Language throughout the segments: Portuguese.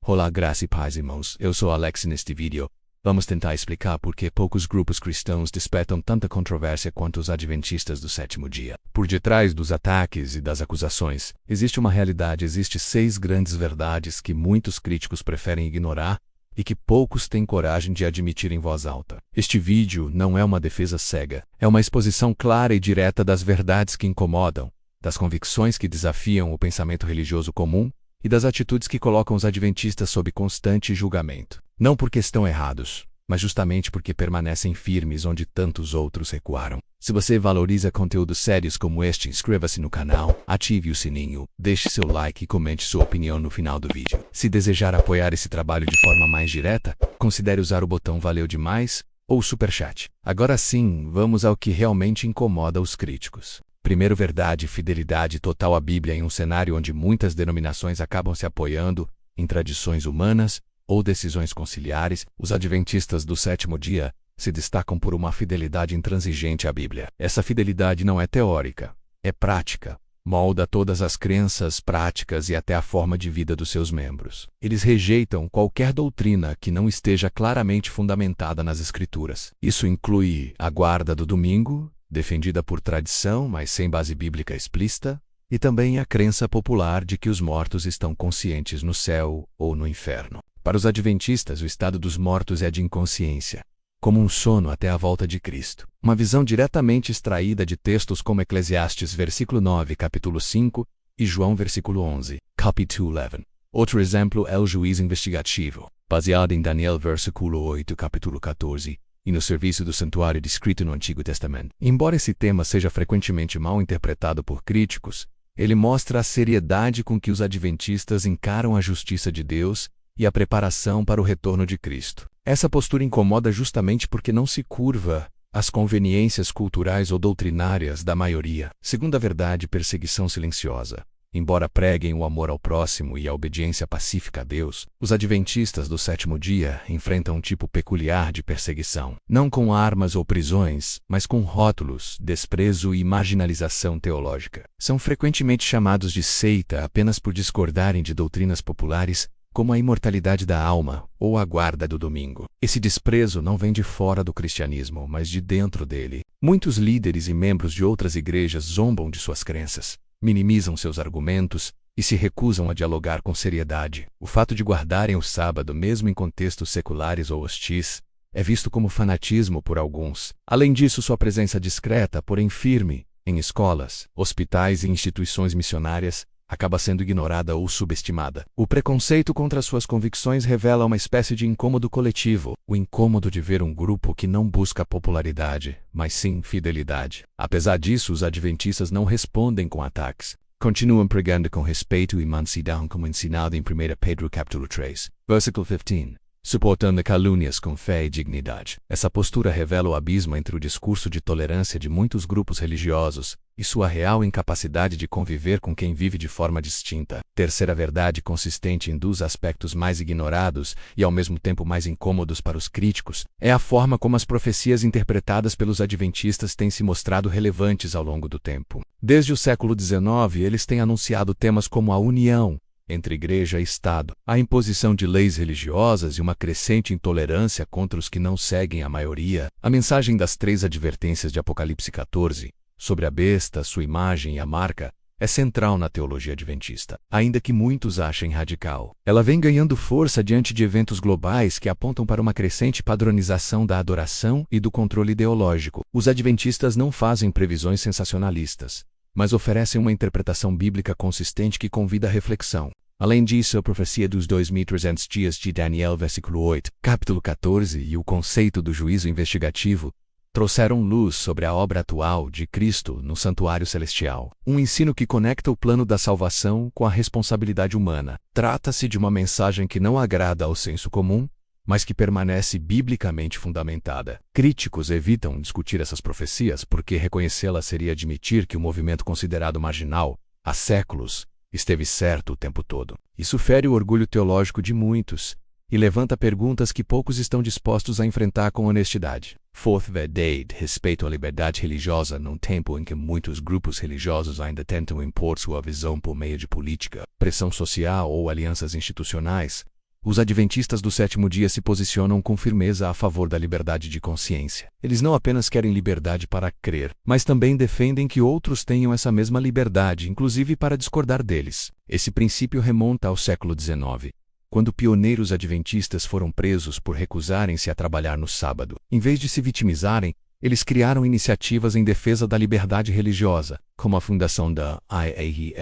Olá, graça e paz, irmãos. Eu sou Alex e neste vídeo vamos tentar explicar por que poucos grupos cristãos despertam tanta controvérsia quanto os adventistas do sétimo dia. Por detrás dos ataques e das acusações, existe uma realidade, existe 6 grandes verdades que muitos críticos preferem ignorar e que poucos têm coragem de admitir em voz alta. Este vídeo não é uma defesa cega, é uma exposição clara e direta das verdades que incomodam, das convicções que desafiam o pensamento religioso comum e das atitudes que colocam os adventistas sob constante julgamento. Não porque estão errados, mas justamente porque permanecem firmes onde tantos outros recuaram. Se você valoriza conteúdos sérios como este, inscreva-se no canal, ative o sininho, deixe seu like e comente sua opinião no final do vídeo. Se desejar apoiar esse trabalho de forma mais direta, considere usar o botão Valeu Demais ou o Superchat. Agora sim, vamos ao que realmente incomoda os críticos. Primeiro, verdade, fidelidade total à Bíblia em um cenário onde muitas denominações acabam se apoiando em tradições humanas ou decisões conciliares. Os adventistas do sétimo dia se destacam por uma fidelidade intransigente à Bíblia. Essa fidelidade não é teórica, é prática. Molda todas as crenças, práticas e até a forma de vida dos seus membros. Eles rejeitam qualquer doutrina que não esteja claramente fundamentada nas Escrituras. Isso inclui a guarda do domingo, defendida por tradição, mas sem base bíblica explícita, e também a crença popular de que os mortos estão conscientes no céu ou no inferno. Para os adventistas, o estado dos mortos é de inconsciência, como um sono até a volta de Cristo. Uma visão diretamente extraída de textos como Eclesiastes, versículo 9, capítulo 5, e João, versículo 11, capítulo 11. Outro exemplo é o juízo investigativo, baseado em Daniel, versículo 8, capítulo 14, e no serviço do santuário descrito no Antigo Testamento. Embora esse tema seja frequentemente mal interpretado por críticos, ele mostra a seriedade com que os adventistas encaram a justiça de Deus e a preparação para o retorno de Cristo. Essa postura incomoda justamente porque não se curva às conveniências culturais ou doutrinárias da maioria. Segunda verdade, perseguição silenciosa. Embora preguem o amor ao próximo e a obediência pacífica a Deus, os adventistas do sétimo dia enfrentam um tipo peculiar de perseguição. Não com armas ou prisões, mas com rótulos, desprezo e marginalização teológica. São frequentemente chamados de seita apenas por discordarem de doutrinas populares, como a imortalidade da alma ou a guarda do domingo. Esse desprezo não vem de fora do cristianismo, mas de dentro dele. Muitos líderes e membros de outras igrejas zombam de suas crenças, minimizam seus argumentos e se recusam a dialogar com seriedade. O fato de guardarem o sábado, mesmo em contextos seculares ou hostis, é visto como fanatismo por alguns. Além disso, sua presença discreta, porém firme, em escolas, hospitais e instituições missionárias, acaba sendo ignorada ou subestimada. O preconceito contra suas convicções revela uma espécie de incômodo coletivo, o incômodo de ver um grupo que não busca popularidade, mas sim fidelidade. Apesar disso, os adventistas não respondem com ataques. Continuam pregando com respeito e mansidão como ensinado em 1 Pedro capítulo 3, versículo 15. Suportando calúnias com fé e dignidade. Essa postura revela o abismo entre o discurso de tolerância de muitos grupos religiosos e sua real incapacidade de conviver com quem vive de forma distinta. Terceira verdade consistente em dos aspectos mais ignorados e ao mesmo tempo mais incômodos para os críticos é a forma como as profecias interpretadas pelos adventistas têm se mostrado relevantes ao longo do tempo. Desde o século XIX, eles têm anunciado temas como a união entre igreja e Estado, a imposição de leis religiosas e uma crescente intolerância contra os que não seguem a maioria. A mensagem das 3 advertências de Apocalipse 14, sobre a besta, sua imagem e a marca, é central na teologia adventista, ainda que muitos achem radical. Ela vem ganhando força diante de eventos globais que apontam para uma crescente padronização da adoração e do controle ideológico. Os adventistas não fazem previsões sensacionalistas, mas oferecem uma interpretação bíblica consistente que convida à reflexão. Além disso, a profecia dos 2300 dias de Daniel, versículo 8, capítulo 14 e o conceito do juízo investigativo trouxeram luz sobre a obra atual de Cristo no santuário celestial. Um ensino que conecta o plano da salvação com a responsabilidade humana. Trata-se de uma mensagem que não agrada ao senso comum, mas que permanece biblicamente fundamentada. Críticos evitam discutir essas profecias porque reconhecê-las seria admitir que o movimento considerado marginal, há séculos, esteve certo o tempo todo. Isso fere o orgulho teológico de muitos e levanta perguntas que poucos estão dispostos a enfrentar com honestidade. Fourth verdade, respeito à liberdade religiosa num tempo em que muitos grupos religiosos ainda tentam impor sua visão por meio de política, pressão social ou alianças institucionais. Os adventistas do sétimo dia se posicionam com firmeza a favor da liberdade de consciência. Eles não apenas querem liberdade para crer, mas também defendem que outros tenham essa mesma liberdade, inclusive para discordar deles. Esse princípio remonta ao século XIX, quando pioneiros adventistas foram presos por recusarem-se a trabalhar no sábado. Em vez de se vitimizarem, eles criaram iniciativas em defesa da liberdade religiosa, como a fundação da IAELI,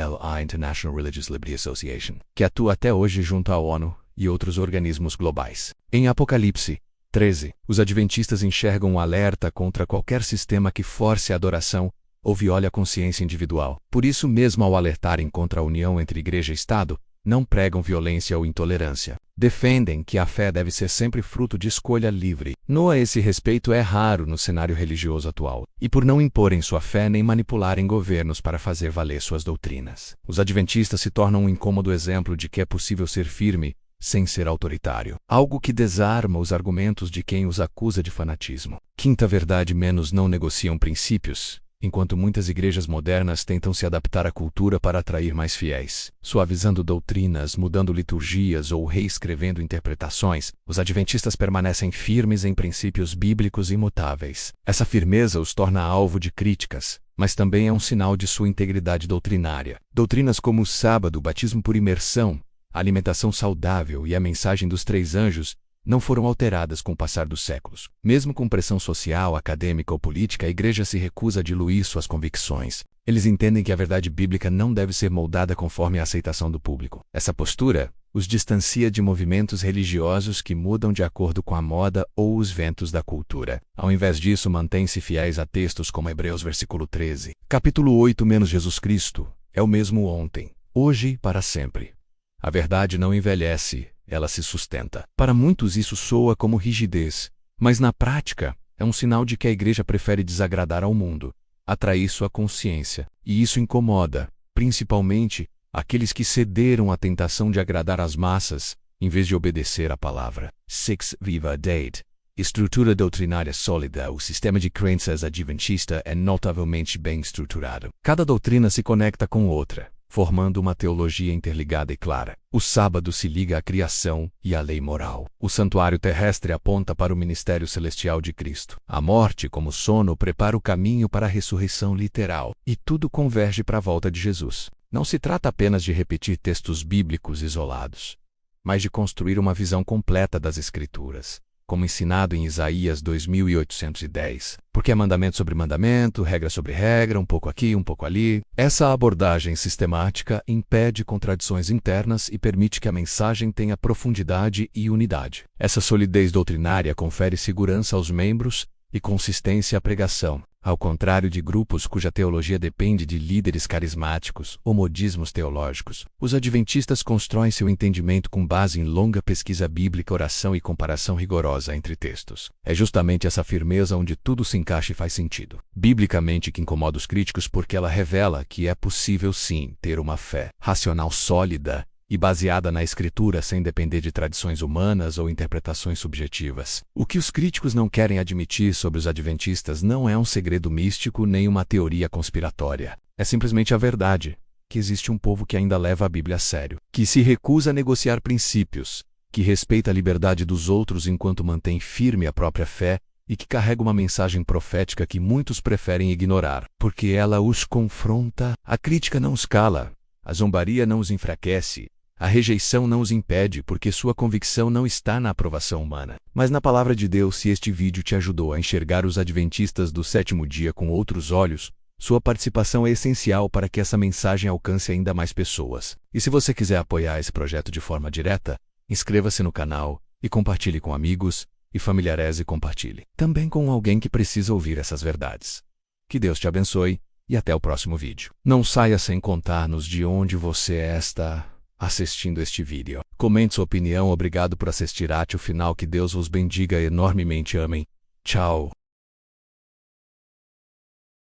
International Religious Liberty Association, que atua até hoje junto à ONU e outros organismos globais. Em Apocalipse 13, os adventistas enxergam um alerta contra qualquer sistema que force a adoração ou viole a consciência individual. Por isso mesmo, ao alertarem contra a união entre igreja e Estado, não pregam violência ou intolerância. Defendem que a fé deve ser sempre fruto de escolha livre. A esse respeito é raro no cenário religioso atual, e por não imporem sua fé nem manipularem governos para fazer valer suas doutrinas. Os adventistas se tornam um incômodo exemplo de que é possível ser firme sem ser autoritário, algo que desarma os argumentos de quem os acusa de fanatismo. Quinta verdade: menos não negociam princípios. Enquanto muitas igrejas modernas tentam se adaptar à cultura para atrair mais fiéis, suavizando doutrinas, mudando liturgias ou reescrevendo interpretações, os adventistas permanecem firmes em princípios bíblicos imutáveis. Essa firmeza os torna alvo de críticas, mas também é um sinal de sua integridade doutrinária. Doutrinas como o sábado, o batismo por imersão, a alimentação saudável e a mensagem dos 3 anjos não foram alteradas com o passar dos séculos. Mesmo com pressão social, acadêmica ou política, a igreja se recusa a diluir suas convicções. Eles entendem que a verdade bíblica não deve ser moldada conforme a aceitação do público. Essa postura os distancia de movimentos religiosos que mudam de acordo com a moda ou os ventos da cultura. Ao invés disso, mantêm-se fiéis a textos como Hebreus versículo 13. Capítulo 8 - Jesus Cristo é o mesmo ontem, hoje e para sempre. A verdade não envelhece, ela se sustenta. Para muitos isso soa como rigidez, mas na prática é um sinal de que a igreja prefere desagradar ao mundo, atrair sua consciência. E isso incomoda, principalmente, aqueles que cederam à tentação de agradar as massas, em vez de obedecer à palavra. 6. Viva Dade. Estrutura doutrinária sólida. O sistema de crenças adventista é notavelmente bem estruturado. Cada doutrina se conecta com outra, formando uma teologia interligada e clara. O sábado se liga à criação e à lei moral. O santuário terrestre aponta para o ministério celestial de Cristo. A morte, como sono, prepara o caminho para a ressurreição literal. E tudo converge para a volta de Jesus. Não se trata apenas de repetir textos bíblicos isolados, mas de construir uma visão completa das Escrituras, como ensinado em Isaías 2810. Porque é mandamento sobre mandamento, regra sobre regra, um pouco aqui, um pouco ali. Essa abordagem sistemática impede contradições internas e permite que a mensagem tenha profundidade e unidade. Essa solidez doutrinária confere segurança aos membros e consistência à pregação, ao contrário de grupos cuja teologia depende de líderes carismáticos ou modismos teológicos. Os adventistas constroem seu entendimento com base em longa pesquisa bíblica, oração e comparação rigorosa entre textos. É justamente essa firmeza onde tudo se encaixa e faz sentido, biblicamente, que incomoda os críticos, porque ela revela que é possível sim ter uma fé racional sólida e baseada na Escritura sem depender de tradições humanas ou interpretações subjetivas. O que os críticos não querem admitir sobre os adventistas não é um segredo místico nem uma teoria conspiratória. É simplesmente a verdade, que existe um povo que ainda leva a Bíblia a sério, que se recusa a negociar princípios, que respeita a liberdade dos outros enquanto mantém firme a própria fé e que carrega uma mensagem profética que muitos preferem ignorar, porque ela os confronta. A crítica não os cala, a zombaria não os enfraquece, a rejeição não os impede, porque sua convicção não está na aprovação humana, mas na palavra de Deus. Se este vídeo te ajudou a enxergar os adventistas do sétimo dia com outros olhos, sua participação é essencial para que essa mensagem alcance ainda mais pessoas. E se você quiser apoiar esse projeto de forma direta, inscreva-se no canal e compartilhe com amigos e familiares, e compartilhe também com alguém que precisa ouvir essas verdades. Que Deus te abençoe e até o próximo vídeo. Não saia sem contar-nos de onde você está assistindo este vídeo. Comente sua opinião. Obrigado por assistir até o final. Que Deus vos bendiga enormemente. Amém. Tchau.